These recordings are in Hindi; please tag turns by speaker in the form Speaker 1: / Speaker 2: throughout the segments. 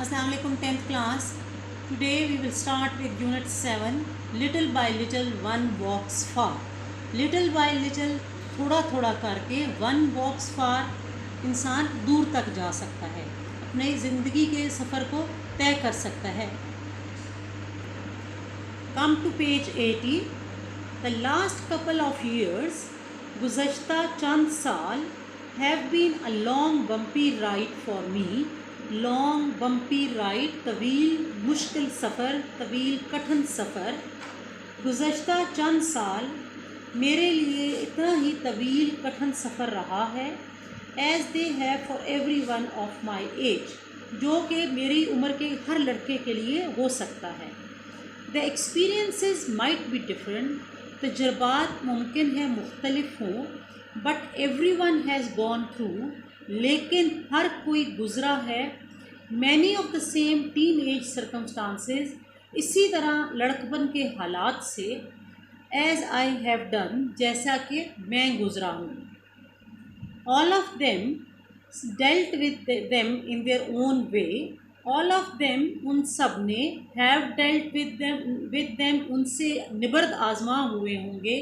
Speaker 1: Assalamu alaikum 10th class. Today we will start with unit 7. Little by little one walks far. Little by little थोड़ा थोड़ा करके one walks far इंसान दूर तक जा सकता है, अपने ज़िंदगी के सफ़र को तय कर सकता है. Come to page 80. The last couple of years, गुज़श्ता चंद साल, have been a long bumpy ride for me. Long bumpy ride, तवील मुश्किल सफ़र, तवील कठिन सफ़र. गुज़श्ता चंद साल मेरे लिए इतना ही तवील कठिन सफ़र रहा है. As they have for every one of my age, जो कि मेरी उम्र के हर लड़के के लिए हो सकता है. The experiences might be different, तजर्बात मुमकिन है मुख्तलिफ हों. But every one has gone through, लेकिन हर कोई गुज़रा है. Many of the same teenage circumstances, इसी तरह लड़कपन के हालात से. एज़ आई हैव डन, जैसा कि मैं गुज़रा हूँ. All of them dealt with them in their own way. All of them, उन सब ने, हैव डेल्ट विद देम, उनसे निबर्द आजमा हुए होंगे,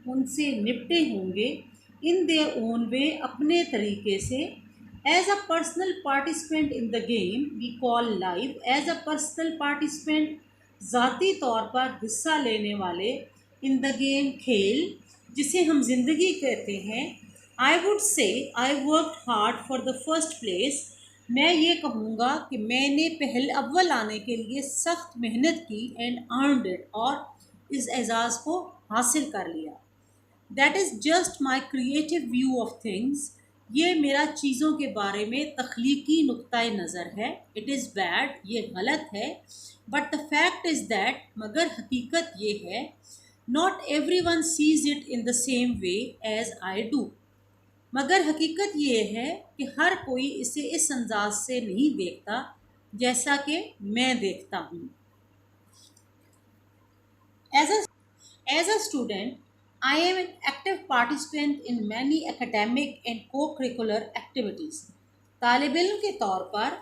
Speaker 1: उनसे निपटे होंगे. इन देयर ओन वे, अपने तरीके से. As a personal participant in the game we call life. As a personal participant, ज़ाती तौर पर हिस्सा लेने वाले. In the game, खेल, जिसे हम ज़िंदगी कहते हैं. I would say I worked hard for the first place. मैं ये कहूँगा कि मैंने पहले अव्वल आने के लिए सख्त मेहनत की. And earned it, और इस एजाज़ को हासिल कर लिया. That is just my creative view of things. ये मेरा चीज़ों के बारे में तख्लीकी नुक्ताए नज़र है. इट इज़ बैड, ये गलत है. But the fact is that, मगर हकीकत ये है, not everyone sees it in the same way as I do. मगर हकीकत ये है कि हर कोई इसे इस अंदाज से नहीं देखता जैसा कि मैं देखता हूँ. As a student, I am an active participant in many academic and co-curricular activities. तालिब इल्म के तौर पर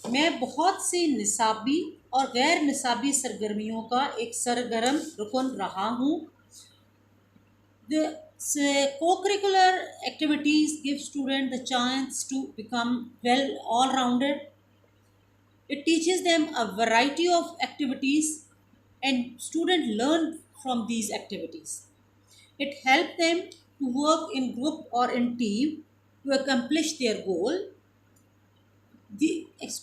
Speaker 1: मैं बहुत सी निसाबी और गैर निसाबी सरगर्मियों का एक सरगर्म रुकन रहा हूँ. The co-curricular activities give students the chance to become well all-rounded. It teaches them a variety of activities and students learn from these activities. It helps them to work in group or in team to accomplish their goal. The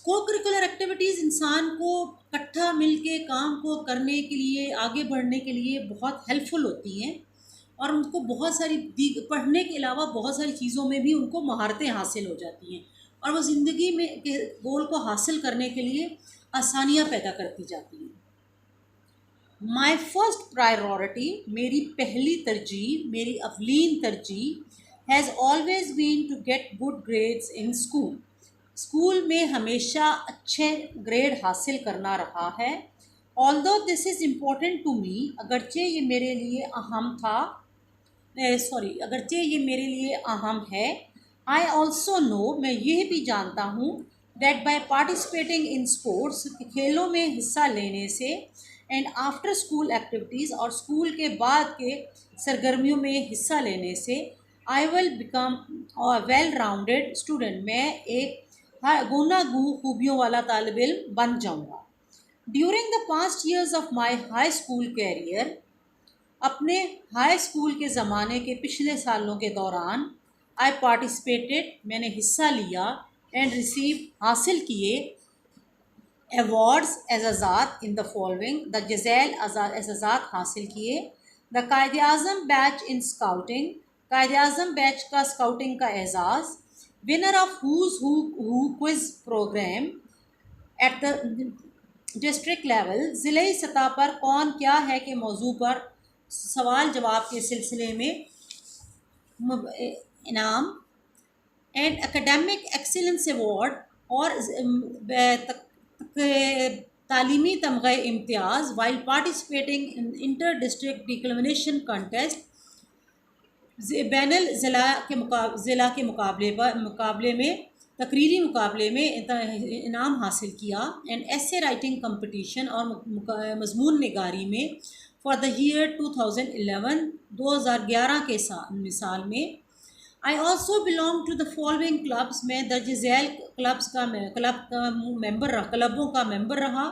Speaker 1: co-curricular activities इंसान को इकट्ठा मिलके काम को करने के लिए, आगे बढ़ने के लिए बहुत हेल्पफुल होती हैं. और उनको बहुत सारी पढ़ने के अलावा बहुत सारी चीज़ों में भी उनको महारतें हासिल हो जाती हैं, और वो ज़िंदगी में के गोल को हासिल करने के लिए आसानियाँ पैदा करती जाती हैं. माई फर्स्ट प्रायोरिटी, मेरी पहली तरजीह, मेरी अवलीन तरजीह, has always been to get good grades in school. School में हमेशा अच्छे ग्रेड हासिल करना रहा है. Although this is important to me, अगरचे ये मेरे लिए अहम था, अगरचे ये मेरे लिए अहम है. आई ऑल्सो नो, मैं यह भी जानता हूँ, that by participating in sports, खेलों में हिस्सा लेने से, एंड आफ्टर स्कूल एक्टिविटीज़, और स्कूल के बाद के सरगर्मियों में हिस्सा लेने से, I will become well rounded student, मैं एक गुनागू खूबियों वाला तालिब इल्म बन जाऊँगा. During the past years of my high school career, अपने हाई स्कूल के ज़माने के पिछले सालों के दौरान, आई पार्टिसिपेटेड, मैंने हिस्सा लिया, एंड रिसीव, हासिल किए, अवार्ड्स एजाज़ात इन द फॉलोइंग, द जज़ैल एजाज़ात हासिल किए. द कायदे आज़म बैच इन स्काउटिंग, कायदे आज़म बैच का स्काउटिंग का एजाज़. Winner of who's who quiz program at the district level, ज़िले सतह पर कौन क्या है के मौजू पर सवाल जवाब के सिलसिले में इनाम. एंड एकेडमिक एक्सीलेंस अवार्ड, और तालीमी तमग़े इम्तियाज़, while participating in inter district declamation contest, बैनुल ज़िला के मुकाबले में तकरीरी मुकाबले में इनाम हासिल किया। एंड ऐसे राइटिंग कंपटीशन और मजमून निगारी में फॉर द ईयर 2011 2011 के साल में। I also belong to the following clubs, मैं दर्ज झैल क्लबों का मेंबर रहा।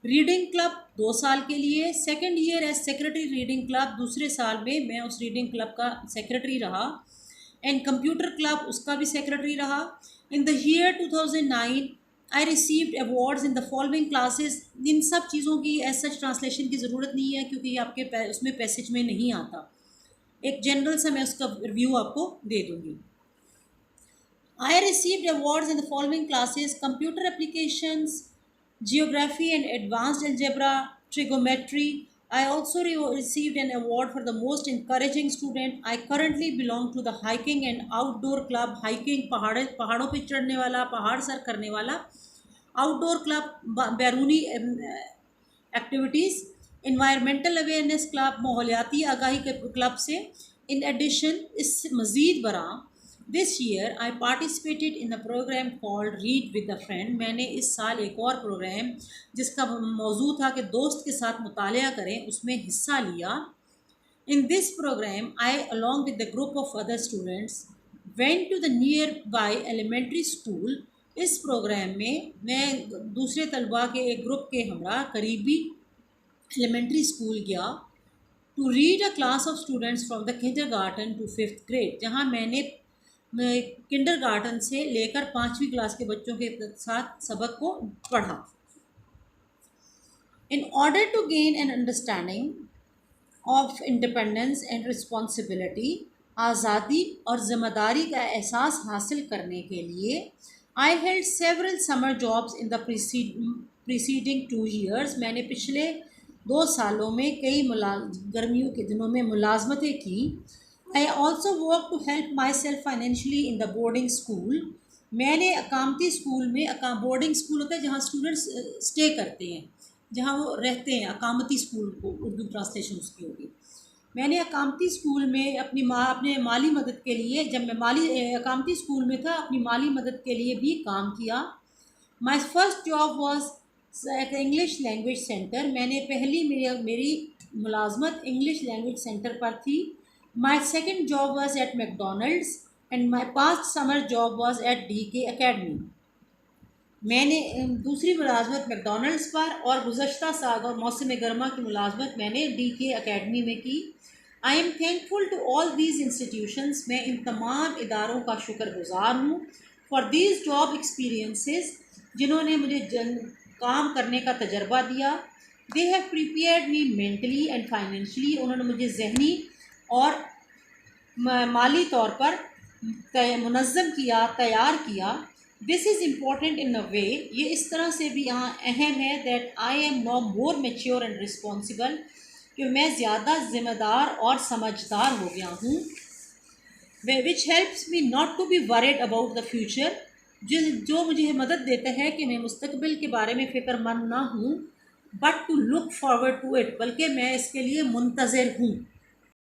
Speaker 1: रीडिंग क्लब 2 साल के लिए, second year as secretary reading club, दूसरे साल में मैं उस रीडिंग क्लब का सेक्रेटरी रहा। एंड कंप्यूटर क्लब, उसका भी सेक्रेटरी रहा। In the year 2009 I received awards in the following classes. इन सब चीज़ों की एज सच ट्रांसलेशन की ज़रूरत नहीं है क्योंकि आपके उसमें पैसेज में नहीं आता। एक जनरल सा मैं उसका रिव्यू आपको दे दूँगी। I received awards in the following classes: computer applications, geography and advanced algebra, trigonometry. I also received an award for the most encouraging student. I currently belong to the hiking and outdoor club. Hiking पहाड़ों पे चढ़ने वाला, पहाड़ सर करने वाला outdoor club, बैरूनी एक्टिविटीज़, environmental awareness club, माहौलियाती आगाही के क्लब से। In addition, इस मज़ीद बरा This year I participated in a program called Read with a Friend. मैंने इस साल एक और प्रोग्राम जिसका मौजू था कि दोस्त के साथ मुतालिया करें, उसमें हिस्सा लिया। In this program, I along with the group of other students went to the nearby elementary school. इस प्रोग्राम में मैं दूसरे तलबा के एक ग्रुप के हमरा करीबी एलिमेंट्री स्कूल गया to read a class of students from the kindergarten to 5th grade, जहाँ मैंने किंडरगार्टन से लेकर 5वीं क्लास के बच्चों के साथ सबक को पढ़ा। In order to gain an understanding of independence and responsibility, आज़ादी और ज़िम्मेदारी का एहसास हासिल करने के लिए I held several summer jobs in the preceding 2 years। मैंने पिछले 2 सालों में कई गर्मियों के दिनों में मुलाजमतें की। I also work to help myself financially in the boarding school. मैंने अकामती स्कूल में, बोर्डिंग स्कूल होता है जहाँ स्टूडेंट्स स्टे करते हैं, जहाँ वो रहते हैं, अकामती स्कूल को उर्दू ट्रांसलेशन उसकी होगी। मैंने अकामती स्कूल में अपने माली मदद के लिए, जब मैं अकामती स्कूल में था, अपनी माली मदद के लिए भी काम किया। My first job was at English language centre. मैंने पहली मेरी मुलाजमत इंग्लिश लैंग्वेज सेंटर पर थी। My second job was at McDonald's and my past summer job was at DK Academy. मैंने दूसरी मुलाजमत मैकडोनल्ड्स पर और गुज़श्ता साल और मौसम गर्मा की मुलाजमत मैंने DK Academy में की। I am thankful to all these institutions. मैं इन तमाम इदारों का शुक्रगुजार हूँ for these job experiences, जिन्होंने मुझे काम करने का तजर्बा दिया। They have prepared me mentally and financially. उन्होंने मुझे जहनी और माली तौर पर मुनज़्ज़म किया, तैयार किया। This is important in a way, ये इस तरह से भी यहाँ अहम है that I am now more mature and responsible, कि मैं ज़्यादा ज़िम्मेदार और समझदार हो गया हूँ। Which helps me not to be worried about the future, जो मुझे मदद देता है कि मैं मुस्तकबिल के बारे में फ़िक्रमंद ना हूँ, but to look forward to it, बल्कि मैं इसके लिए मुंतज़िर हूँ।